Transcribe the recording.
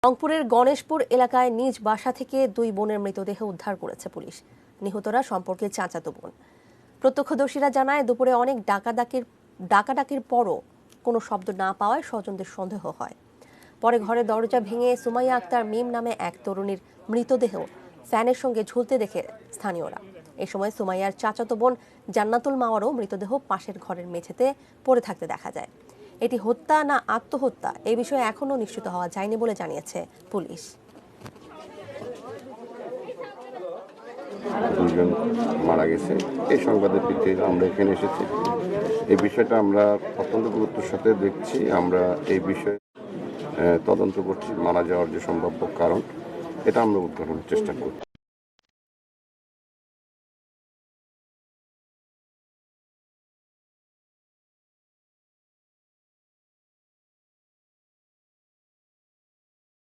রংপুরের গণেশপুর এলাকায় নিজ বাসা থেকে দুই বোনের মৃতদেহ উদ্ধার করেছে পুলিশ। নিহতরা সম্পর্কে চাচাতো বোন। প্রত্যক্ষদর্শীরা জানায় দুপুরে অনেক ডাকাডাকির পরও কোনো শব্দ না পাওয়ায় স্বজনদের সন্দেহ হয়। পরে ঘরের দরজা ভেঙে সুমাইয়া আক্তার মিম নামে এক তরুণীর মৃতদেহ ফ্যানের সঙ্গে ঝুলতে দেখে স্থানীয়রা। এ সময় সুমাইয়ার চাচাতো বোন জান্নাতুল মাওয়ারও মৃতদেহ পাশের ঘরের মেঝেতে পড়ে থাকতে দেখা যায়। এটি হত্যা না আত্মহত্যা এই বিষয়ে এখনো নিশ্চিত হওয়া যায়নি বলে জানিয়েছে পুলিশ। দুজন মারা গেছে এই সংবাদের ভিত্তিতে আমরা এখানে এসেছি। এই বিষয়টা আমরা অত্যন্ত গুরুত্বের সাথে দেখছি। আমরা এই বিষয়ে তদন্ত করছি, মারা যাওয়ার যে সম্ভাব্য কারণ এটা আমরা উদ্ঘাটনের চেষ্টা করছি।